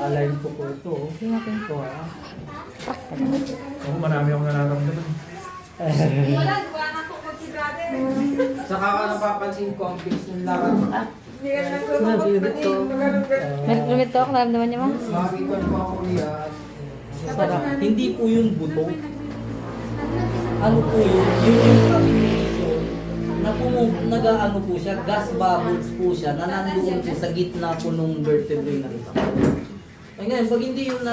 naka-align po po ito. Yung natin. Ito ah. Ako marami akong nararamdaman. Wala, diba nakakot si brother? Saka ka napapansin ko ang fix ng lakad. Hindi ka nakakot pati magagamit. Lumit to, naramdaman niya mo? Makikita ko ako niya. Sarap. Hindi po yung buto. Ano po yun? Yung combination na po nag-ano po siya, gas bubbles po siya na nandoon po sa gitna po nung vertebrae na ito. Ay ngayon, pag hindi yung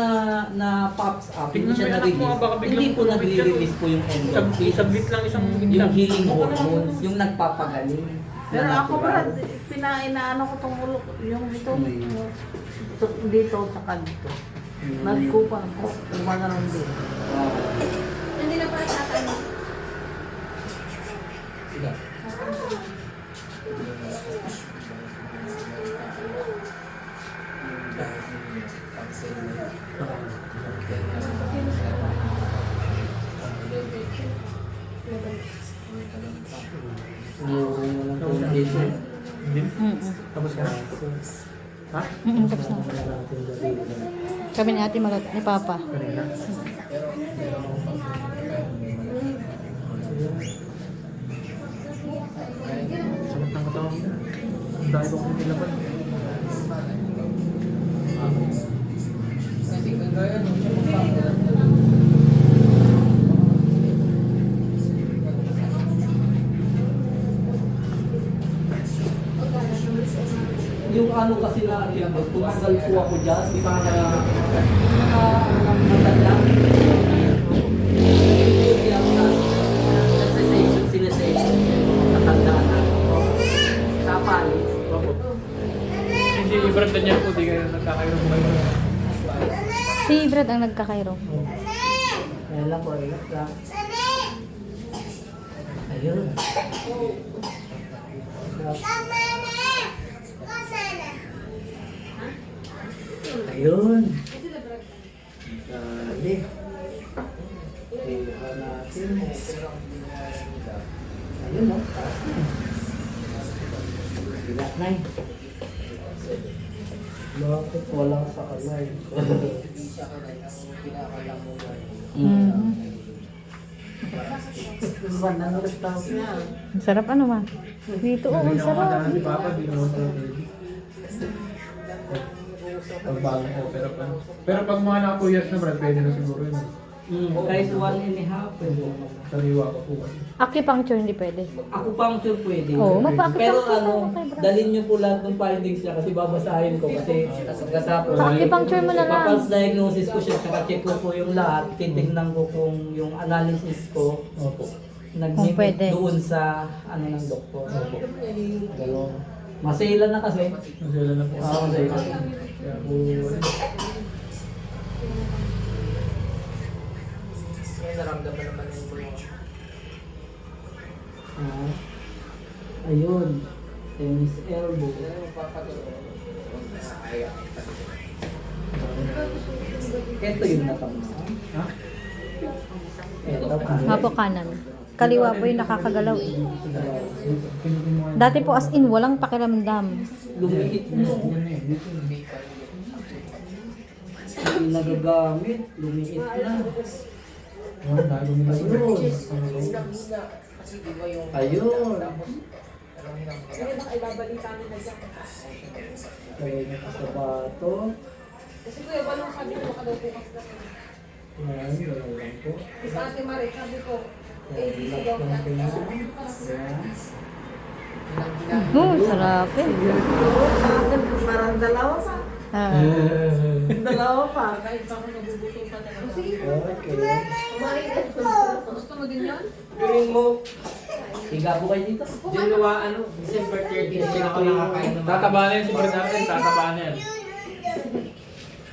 na pops up, hindi siya na-release, hindi po nagre-release po yung endorphin. Isabit lang isang Yung bintang. healing hormones, yung nagpapagaling. Pero na ako natural. ba, inaano ko itong ulo, yung dito sa kanto. Nagkupang ko, umanaran din. Hindi na pala tatanong. Sige. Tapos ka. Ha? Tapos na. Kami ni ate ni Papa. Kanina. Sakit ng katawan mo. Ang dahil ko nilaban. Kasi kagaya nung siya magpapala. Yung ano kasi na tumagal po ako dyan, di ba matanda? Nagsisation, sinesation, natanda na. Sa palis. Hindi, ibrad na niya po. Di kayo nagkakaroon mo kayo. Si Brad ang nagkakairo. Ayan lang po, relax lang. Ayun. Ayun. Dali. Iba natin. Ayun o. Relax na eh. Bakit walang sakalay? Hindi siya kaya ang pinakalang mo. Diba, nangulit niya. Ang sarap ano ma? Dito oh, ang sarap. Di Papa, di naman sa pagbagong opera pa. Pero pag mga naka 2 years na Brad, pwede na siguro yun. Kahit 1.5 pwede. Sariwa ka po kasi. Acupuncture hindi pwede. Acupuncture pwede. Oo, magpa-acupuncture Pero ano, ka kay Brad. dalhin niyo po lahat ng findings niya kasi babasahin ko kasi pagkatapos. Pa-acupuncture mo na lang. Papals diagnosis ko siya, saka check ko po yung lahat, titignan ko kung yung analysis ko Opo. Kung pwede. doon sa ano ng doktor. Opo. Gano'n. Masailan na kasi. Masaya na po. Masailan. Kaya po, May naramdaman naman yung mo. Ayun. Tennis elbow. Pero magpapatuloy. Ito yung natamusan. ha? Ito pa. Hapo kanan. Kaliwa po yung nakakagalaw eh. Pinutin mo nga. Dati po as in walang pakiramdam. Lumikit mo. Yan eh, dito. Hindi nagagamit. Lumikit na. Yan, dahil umilas. Ayun. Kasi di ba yung... Ayun. Sige na, ibabalita mo na dyan. Kaya niya sa sapato. Kasi kuya, walang sabi ko makadapukas na. Ayan, gano'n lang po. Sa ate Marie, sabi ko, Relax lang po yan. Ayan. Sarap eh. parang dalawa pa. Ah. Dalawa pa. Kahit pa ako nabubuto pa talaga. Okay. Kumain ko. Gusto mo din yan? Galing mo. Higa po kayo dito. December 30 na siya ako nakakain ng Tataba na yan si Brad natin, tataba na yan.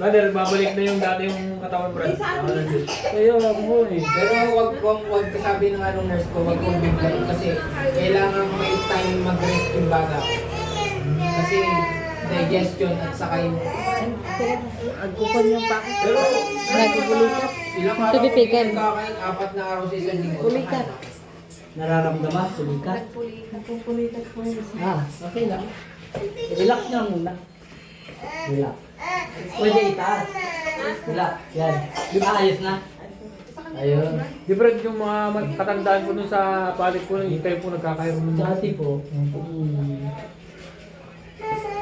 Brother, babalik na yung dati yung katawan Brad. Kaya mo eh. Pero wag kasabi ng anong nurse ko, wag kong biglayin kasi kailangan may time mag-rest yung baga. Kasi digestion at saka yung... Agkupan yung pa. Pero Nagbubulikat. ilang araw ko Tubipigan. yung kakain, 4 na araw sa isang linggo. Bulikat. Nararamdaman, sulikat. Nagpupulikat po yung isa. Okay lang. Relax niya muna. Relax. Pwede itaas. Wala. Yan. Ayos na. Ayun. Di ba yung mga katandaan ko dun sa palit ko, yung kayo po nagkakaroon ng Dati po,